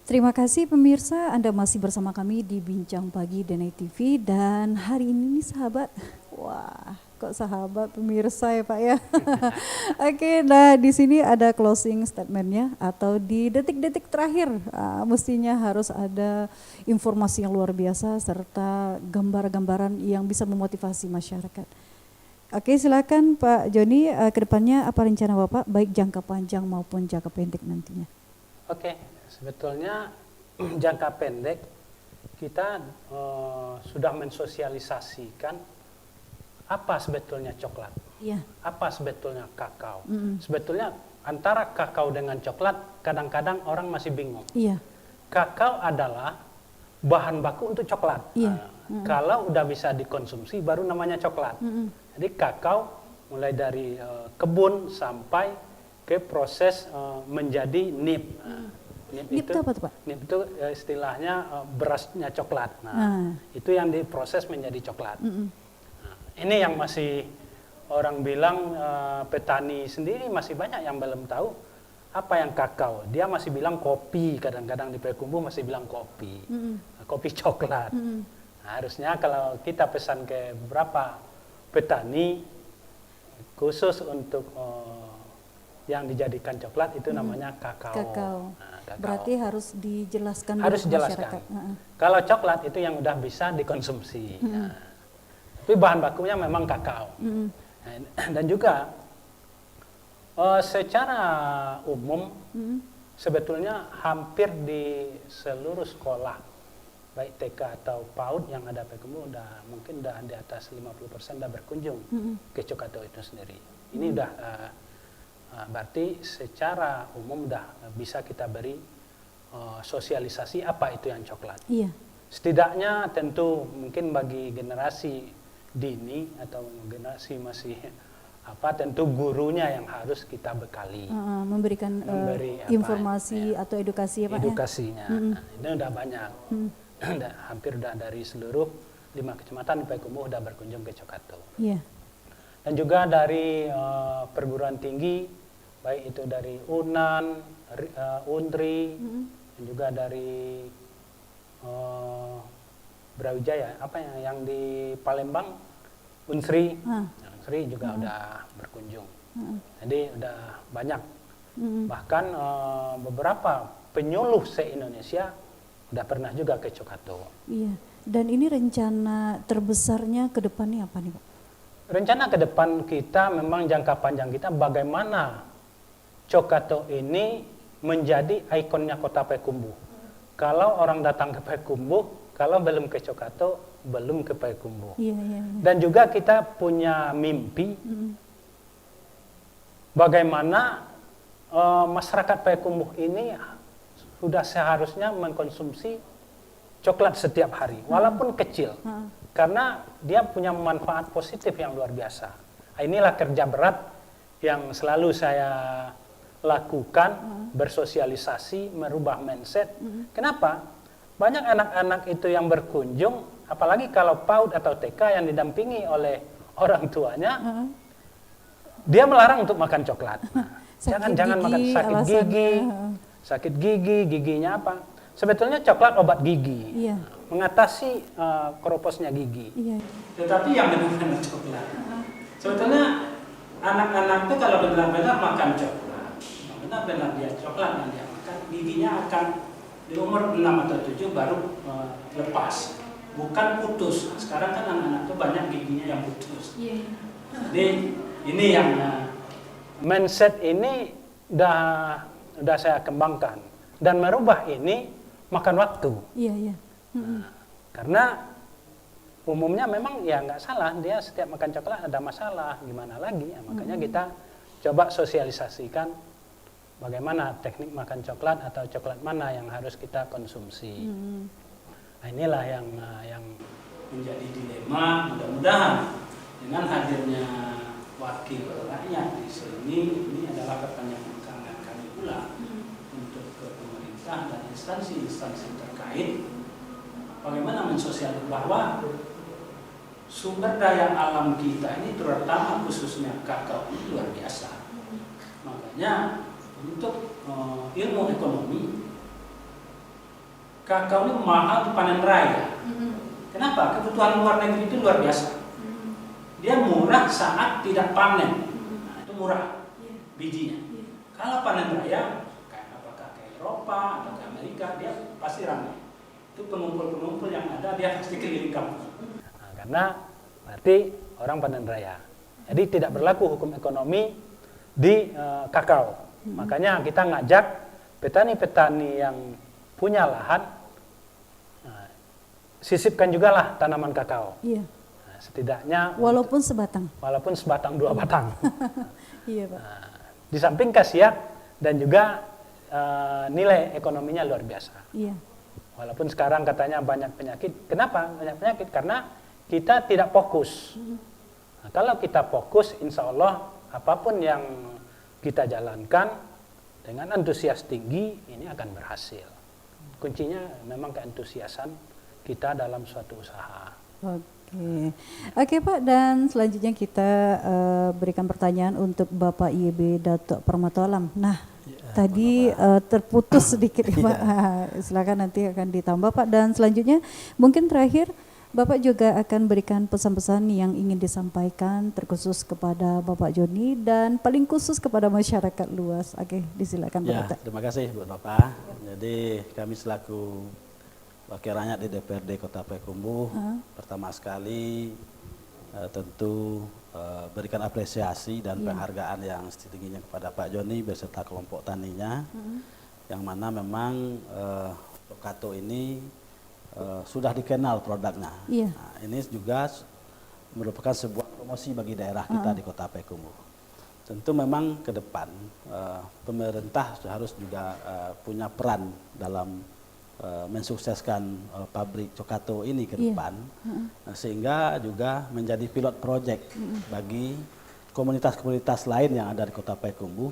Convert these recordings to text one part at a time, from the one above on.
Terima kasih pemirsa, Anda masih bersama kami di Bincang Pagi Denai TV dan hari ini nih sahabat, wah kok sahabat pemirsa ya Pak ya. Oke, nah di sini ada closing statementnya atau di detik-detik terakhir mestinya harus ada informasi yang luar biasa serta gambar-gambaran yang bisa memotivasi masyarakat. Oke, silakan Pak Joni, kedepannya apa rencana Bapak baik jangka panjang maupun jangka pendek nantinya? Oke, sebetulnya jangka pendek kita sudah mensosialisasikan apa sebetulnya coklat, apa sebetulnya kakao. Sebetulnya antara kakao dengan coklat kadang-kadang orang masih bingung. Kakao adalah bahan baku untuk coklat. Kalau udah bisa dikonsumsi baru namanya coklat. Jadi kakao mulai dari kebun sampai ke proses menjadi nib. Nib itu apa tuh Pak? Nib itu istilahnya berasnya coklat. Itu yang diproses menjadi coklat. Ini yang masih orang bilang petani sendiri masih banyak yang belum tahu apa yang kakao. Dia masih bilang kopi, kadang-kadang di Payakumbuh masih bilang kopi, kopi coklat. Harusnya kalau kita pesan ke beberapa petani khusus untuk yang dijadikan coklat itu namanya kakao. Kakao. Berarti harus dijelaskan harus dijelaskan. Kalau coklat itu yang udah bisa dikonsumsi. Tapi bahan bakunya memang kakao. Dan juga secara umum sebetulnya hampir di seluruh sekolah baik TK atau PAUD yang ada Payakumbuh mungkin udah di atas 50% udah berkunjung ke Cokato itu sendiri. Ini udah berarti secara umum udah bisa kita beri sosialisasi apa itu yang coklat. Setidaknya tentu mungkin bagi generasi dini atau generasi masih tentu gurunya yang harus kita bekali. Memberi informasi atau edukasi ya Pak. Edukasinya. Ini udah banyak. Hampir udah dari seluruh 5 kecamatan di Payakumbuh udah berkunjung ke Cokato. Dan juga dari perguruan tinggi baik itu dari UNAN, UNDRI, dan juga dari Brawijaya, yang di Palembang, UNSRI, UNSRI juga udah berkunjung. Jadi udah banyak. Bahkan beberapa penyuluh se-Indonesia udah pernah juga ke Cokato. Dan ini rencana terbesarnya ke depannya apa nih Pak? Rencana ke depan kita memang jangka panjang kita bagaimana Cokato ini menjadi ikonnya kota Payakumbuh. Kalau orang datang ke Payakumbuh, kalau belum ke Cokato, belum ke Payakumbuh. Dan juga kita punya mimpi bagaimana masyarakat Payakumbuh ini sudah seharusnya mengkonsumsi coklat setiap hari, walaupun kecil. Karena dia punya manfaat positif yang luar biasa. Inilah kerja berat yang selalu saya lakukan, bersosialisasi, merubah mindset. Kenapa? Banyak anak-anak itu yang berkunjung, apalagi kalau PAUD atau TK yang didampingi oleh orang tuanya, dia melarang untuk makan coklat. Jangan makan, sakit gigi, giginya apa? Sebetulnya coklat obat gigi, mengatasi koroposnya gigi. Tetapi yang benar-benar coklat, sebetulnya anak-anak itu kalau benar-benar makan coklat, benar-benar dia coklat yang dia makan, giginya akan di umur 6 atau 7 baru lepas, bukan putus. Sekarang kan anak-anak itu banyak giginya yang putus. Jadi ini yang mindset ini udah saya kembangkan dan merubah ini makan waktu. Karena umumnya memang ya nggak salah, dia setiap makan coklat ada masalah, gimana lagi? Makanya kita coba sosialisasikan bagaimana teknik makan coklat atau coklat mana yang harus kita konsumsi. Nah, inilah yang menjadi dilema. Mudah-mudahan dengan hadirnya wakil rakyat di sini, ini adalah pertanyaan kami pula untuk ke pemerintah dan instansi-instansi terkait, bagaimana mensosialisasikan bahwa sumber daya alam kita ini terutama khususnya kakao ini luar biasa. Makanya untuk ilmu ekonomi kakao ini mahal di panen raya. Kenapa? Kebutuhan luar negeri itu luar biasa. Dia murah saat tidak panen. Nah, itu murah bijinya. Kalau panen raya, apakah ke Eropa atau ke Amerika, dia pasti ramai. Itu pengumpul-pengumpul yang ada, dia pasti keliling kampung. Nah, karena berarti orang panen raya. Jadi tidak berlaku hukum ekonomi di kakao. Makanya kita ngajak petani-petani yang punya lahan, sisipkan juga lah tanaman kakao. Iya. Nah, setidaknya Walaupun sebatang. walaupun sebatang dua batang. Iya, Pak. Nah, di samping khasiat dan juga nilai ekonominya luar biasa. Iya. Walaupun sekarang katanya banyak penyakit. Kenapa banyak penyakit? Karena kita tidak fokus. Nah, kalau kita fokus, insya Allah apapun yang kita jalankan dengan antusias tinggi, ini akan berhasil. Kuncinya memang keantusiasan kita dalam suatu usaha. Oke Pak, dan selanjutnya kita berikan pertanyaan untuk Bapak IEB Datuk Permata Alam. Nah, tadi terputus sedikit ya Pak. Silakan nanti akan ditambah Pak. Dan selanjutnya mungkin terakhir Bapak juga akan berikan pesan-pesan yang ingin disampaikan terkhusus kepada Bapak Joni dan paling khusus kepada masyarakat luas. Oke, disilakan Pak. Terima kasih buat Bapak. Jadi kami selaku wakil rakyat di DPRD Kota Payakumbuh, pertama sekali tentu berikan apresiasi dan penghargaan yang setingginya kepada Pak Joni beserta kelompok taninya, yang mana memang Cokato ini sudah dikenal produknya. Nah, ini juga merupakan sebuah promosi bagi daerah kita di Kota Payakumbuh. Tentu memang ke depan pemerintah harus juga punya peran dalam mensukseskan pabrik Cokato ini ke depan, sehingga juga menjadi pilot project bagi komunitas-komunitas lain yang ada di Kota Payakumbuh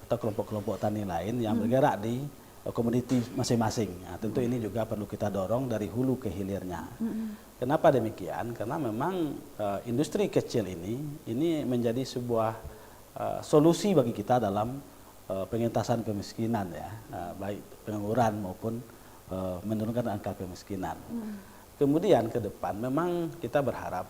atau kelompok-kelompok tani lain yang bergerak di komoditi masing-masing. Nah, tentu ini juga perlu kita dorong dari hulu ke hilirnya. Kenapa demikian? Karena memang industri kecil ini menjadi sebuah solusi bagi kita dalam pengentasan kemiskinan ya, baik pengangguran maupun menurunkan angka kemiskinan. Kemudian ke depan memang kita berharap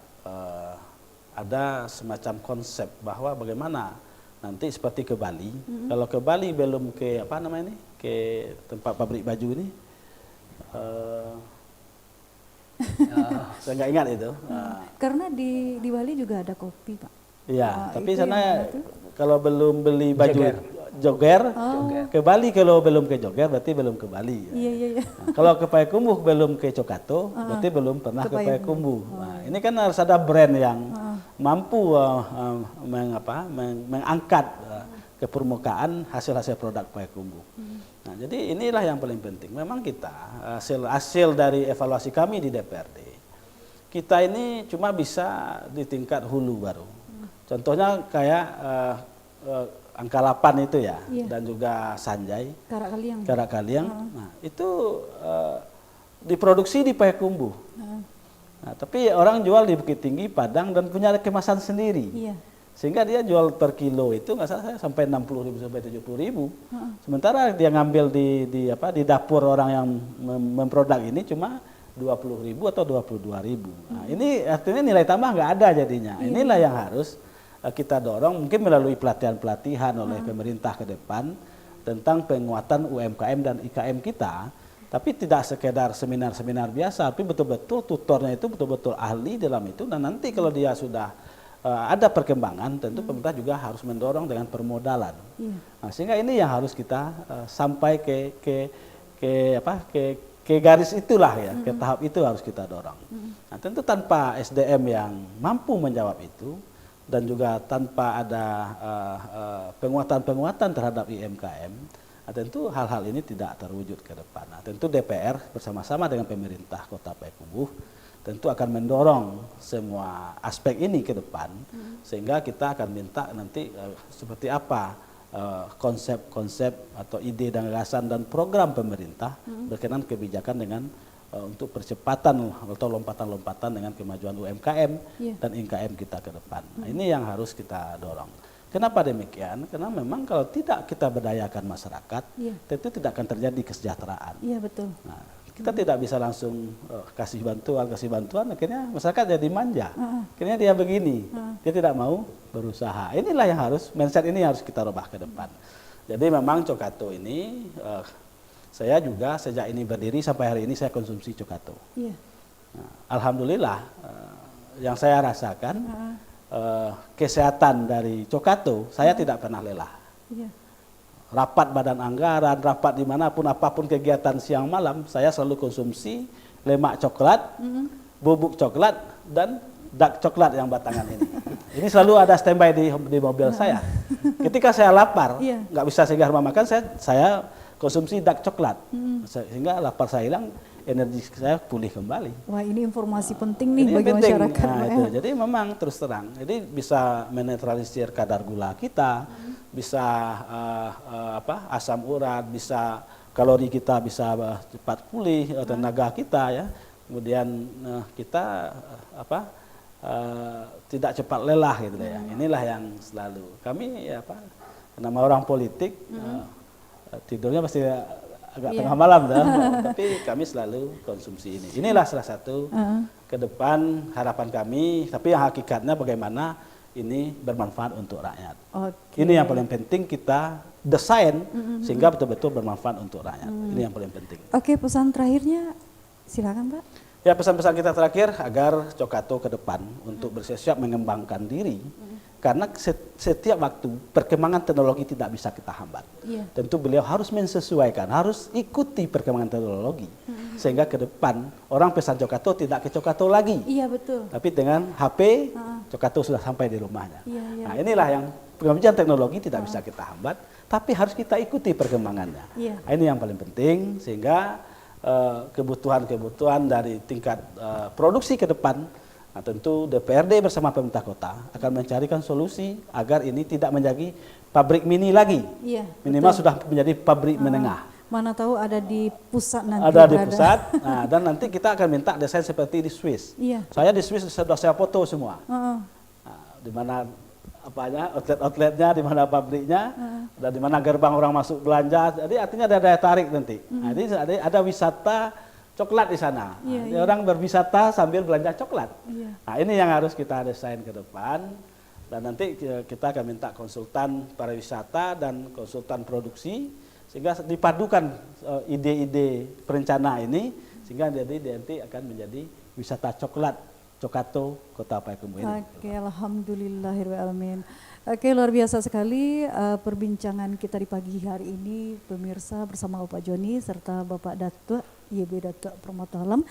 ada semacam konsep bahwa bagaimana nanti seperti ke Bali. Kalau ke Bali belum ke apa namanya ini, ke tempat pabrik baju ini, saya nggak ingat itu. Karena di Bali juga ada kopi Pak. Iya, tapi itu sana kalau belum beli baju Joger, ke Bali kalau belum ke Joger berarti belum ke Bali. Iya. Nah, kalau ke Payakumbuh belum ke Cokato berarti belum pernah ke Payakumbuh. Nah, ini kan harus ada brand yang mampu mengangkat ke permukaan hasil-hasil produk Payakumbuh. Nah, jadi inilah yang paling penting. Memang kita hasil dari evaluasi kami di DPRD, kita ini cuma bisa di tingkat hulu baru. Contohnya kayak Angka 8 itu ya, dan juga Sanjay, Karak Kaliang. Nah, itu diproduksi di Payakumbuh. Nah, tapi orang jual di Bukit Tinggi, Padang, dan punya kemasan sendiri. Sehingga dia jual per kilo itu nggak salah sampai 60.000 sampai 70.000. Sementara dia ngambil di dapur orang yang memproduk ini cuma 20.000 atau 22.000. Nah, ini artinya nilai tambah nggak ada jadinya. Inilah yang harus kita dorong mungkin melalui pelatihan-pelatihan oleh pemerintah ke depan tentang penguatan UMKM dan IKM kita, tapi tidak sekedar seminar-seminar biasa, tapi betul-betul tutornya itu betul-betul ahli dalam itu, dan nanti kalau dia sudah ada perkembangan, tentu pemerintah juga harus mendorong dengan permodalan. Nah, sehingga ini yang harus kita sampai ke garis itulah ya, ke tahap itu harus kita dorong. Nah, tentu tanpa SDM yang mampu menjawab itu, dan juga tanpa ada penguatan-penguatan terhadap UMKM, tentu hal-hal ini tidak terwujud ke depan. Nah, tentu DPR bersama-sama dengan pemerintah Kota Payakumbuh tentu akan mendorong semua aspek ini ke depan, sehingga kita akan minta nanti seperti apa konsep-konsep atau ide dan gagasan dan program pemerintah berkenaan kebijakan dengan untuk percepatan atau lompatan-lompatan dengan kemajuan UMKM dan IKM kita ke depan. Nah, ini yang harus kita dorong. Kenapa demikian? Karena memang kalau tidak kita berdayakan masyarakat, tentu tidak akan terjadi kesejahteraan. Iya, betul. Nah, Kita tidak bisa langsung kasih bantuan, akhirnya masyarakat jadi manja. Akhirnya dia begini, dia tidak mau berusaha. Inilah yang mindset ini harus kita rubah ke depan. Jadi memang Cokato ini, saya juga sejak ini berdiri sampai hari ini saya konsumsi Cokato. Iya. Nah, alhamdulillah, yang saya rasakan, kesehatan dari Cokato, saya tidak pernah lelah. Iya. Rapat badan anggaran, rapat dimanapun, apapun kegiatan siang malam, saya selalu konsumsi lemak coklat, bubuk coklat, dan dark coklat yang batangan ini. Ini selalu ada standby di mobil saya. Ketika saya lapar, nggak bisa singgah rumah makan, saya konsumsi dark coklat. Sehingga lapar saya hilang, energi saya pulih kembali. Wah, ini informasi penting nih Ini bagi penting. masyarakat. Nah, itu. Jadi memang terus terang, jadi bisa menetralisir kadar gula kita, bisa asam urat, bisa kalori kita bisa cepat pulih, tenaga kita ya. Kemudian kita tidak cepat lelah gitu ya. Inilah yang selalu kami nama orang politik tidurnya pasti agak tengah malam tapi kami selalu konsumsi ini. Inilah salah satu ke depan harapan kami, tapi yang hakikatnya bagaimana ini bermanfaat untuk rakyat. Ini yang paling penting kita desain sehingga betul-betul bermanfaat untuk rakyat. Ini yang paling penting. Oke, pesan terakhirnya silakan Pak. Ya, pesan-pesan kita terakhir agar Cokato ke depan untuk bersiap-siap mengembangkan diri. Karena setiap waktu perkembangan teknologi tidak bisa kita hambat. Tentu beliau harus mensesuaikan, harus ikuti perkembangan teknologi. Sehingga ke depan orang pesan Cokato tidak ke Cokato lagi. Iya, betul. Tapi dengan HP, Cokato sudah sampai di rumahnya. Nah, inilah yang pengembangan teknologi tidak bisa kita hambat, tapi harus kita ikuti perkembangannya. Nah, ini yang paling penting, sehingga kebutuhan dari tingkat produksi ke depan, nah, tentu DPRD bersama pemerintah kota akan mencarikan solusi agar ini tidak menjadi pabrik mini lagi. Minimal sudah menjadi pabrik menengah. Mana tahu ada di pusat nanti. Ada di pusat, nah, dan nanti kita akan minta desain seperti di Swiss. Saya di Swiss sudah saya foto semua. Nah, di mana outletnya, di mana pabriknya, dan di mana gerbang orang masuk belanja. Jadi artinya ada daya tarik nanti. Nah, jadi ada wisata coklat di sana. Jadi orang berwisata sambil belanja coklat. Nah, ini yang harus kita desain ke depan. Dan nanti kita akan minta konsultan pariwisata dan konsultan produksi, sehingga dipadukan ide-ide perencana ini, sehingga jadi nanti akan menjadi wisata coklat Cokato Kota Payakumbuh ini. Oke, alhamdulillahirrahmanirrahim. Oke, luar biasa sekali perbincangan kita di pagi hari ini, pemirsa, bersama Bapak Joni serta Bapak Datuk YB Datuk Promoto Alam.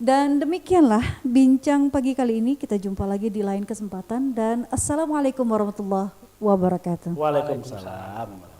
Dan demikianlah bincang pagi kali ini, kita jumpa lagi di lain kesempatan dan assalamualaikum warahmatullahi wabarakatuh. Waalaikumsalam.